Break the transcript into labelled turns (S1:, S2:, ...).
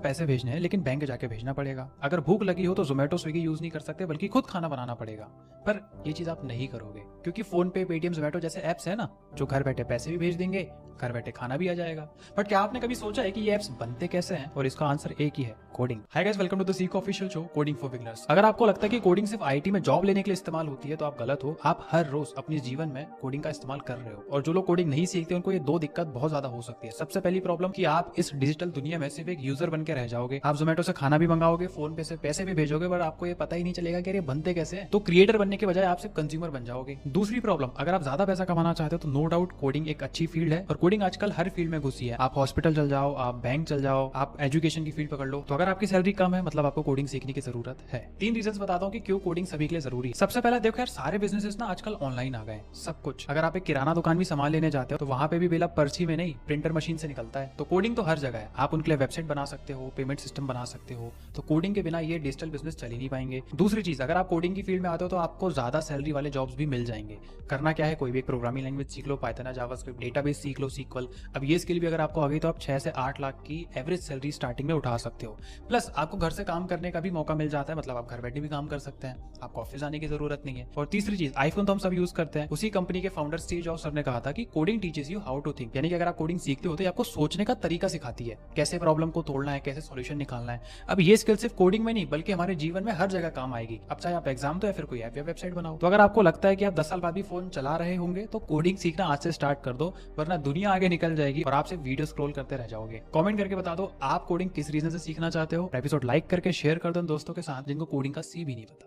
S1: पैसे भेजने हैं लेकिन बैंक जाके भेजना पड़ेगा। अगर भूख लगी हो तो जोमेटो स्विगी यूज नहीं कर सकते बल्कि खुद खाना बनाना पड़ेगा। पर ये चीज आप नहीं करोगे क्योंकि फोन पे, पेटीएम, जोमेटो जैसे एप्स है ना जो घर बैठे पैसे भी भेज देंगे, घर बैठे खाना भी आ जाएगा। बट क्या आपने कभी सोचा है कि ये एप्स बनते कैसे हैं? और इसका आंसर एक ही है, coding. Hi guys, welcome to the seek official show coding for beginners. अगर आपको लगता है कि कोडिंग सिर्फ आईटी में जॉब लेने के लिए इस्तेमाल होती है तो आप गलत हो। आप हर रोज अपने जीवन में कोडिंग का इस्तेमाल कर रहे हो। और जो लोग कोडिंग नहीं सीखते उनको ये दो दिक्कत बहुत ज्यादा हो सकती है। सबसे पहली प्रॉब्लम कि आप इस डिजिटल दुनिया में सिर्फ एक यूजर बन के रह जाओगे। आप जोमेटो से खाना भी मंगाओगे, फोन पे से पैसे भी भेजोगे, पर आपको ये पता ही नहीं चलेगा कि ये बनते कैसे हैं। तो क्रिएटर बनने के बजाय आप सिर्फ कंज्यूमर बन जाओगे। दूसरी प्रॉब्लम, अगर आप ज्यादा पैसा कमाना चाहते हो तो नो डाउट कोडिंग एक अच्छी फील्ड है और कोडिंग आजकल हर फील्ड में घुसी है। आप हॉस्पिटल चल जाओ, आप बैंक चल जाओ, आप एजुकेशन की फील्ड पकड़ लो। तो अगर आपकी सैलरी कम है मतलब आपको कोडिंग सीखने की जरूरत है। 3 रीजंस बताता हूँ कि क्यों कोडिंग सभी के लिए जरूरी है। सबसे पहला देखो यार, सारे बिजनेसेस ना आजकल ऑनलाइन आ गए हैं। सब कुछ, अगर आप एक किराना दुकान भी सामान लेने जाते हो तो वहां पे भी बिल अब पर्ची में नहीं, प्रिंटर मशीन से निकलता है। तो कोडिंग तो हर जगह है। आप उनके लिए वेबसाइट बना सकते हो, पेमेंट सिस्टम बना सकते हो। तो कोडिंग के बिना ये डिजिटल बिजनेस चल ही नहीं पाएंगे। दूसरी चीज, अगर आप कोडिंग की फील्ड में आते हो तो आपको ज्यादा सैलरी वाले जॉब्स भी मिल जाएंगे। करना क्या है, कोई भी एक प्रोग्रामिंग लैंग्वेज सीख लो, पाइथन, जावास्क्रिप्ट, डेटाबेस सीख लो, सीक्वल। अब ये स्किल भी अगर आपको आ गई तो आप 6 से 8 लाख की एवरेज सैलरी स्टार्टिंग में उठा सकते हो। प्लस आपको घर से काम करने का भी मौका मिल जाता है, मतलब आप घर बैठे भी काम कर सकते हैं, आपको ऑफिस आने की जरूरत नहीं है। और तीसरी चीज, आईफोन तो हम सब यूज करते हैं। उसी कंपनी के फाउंडर स्टीव जॉब्स सर ने कहा था कि coding teaches you how to think, यानी कि अगर आप कोडिंग सीखते हो तो ये आपको सोचने का तरीका सिखाती है, कैसे प्रॉब्लम को तोड़ना है, कैसे सॉल्यूशन निकालना है। अब ये स्किल सिर्फ कोडिंग में नहीं बल्कि हमारे जीवन में हर जगह काम आएगी। अब चाहे आप एग्जाम दो या फिर कोई ऐप या वेबसाइट बनाओ। तो अगर आपको लगता है कि आप 10 साल बाद भी फोन चला रहे होंगे तो कोडिंग सीखना आज से स्टार्ट कर दो, वरना दुनिया आगे निकल जाएगी और आप सिर्फ वीडियो स्क्रॉल करते रह जाओगे। कमेंट करके बता दो आप कोडिंग किस रीजन से सीखना चाहते हो। एपिसोड लाइक करके शेयर कर दो दोस्तों के साथ जिनको कोडिंग का सी भी नहीं पता।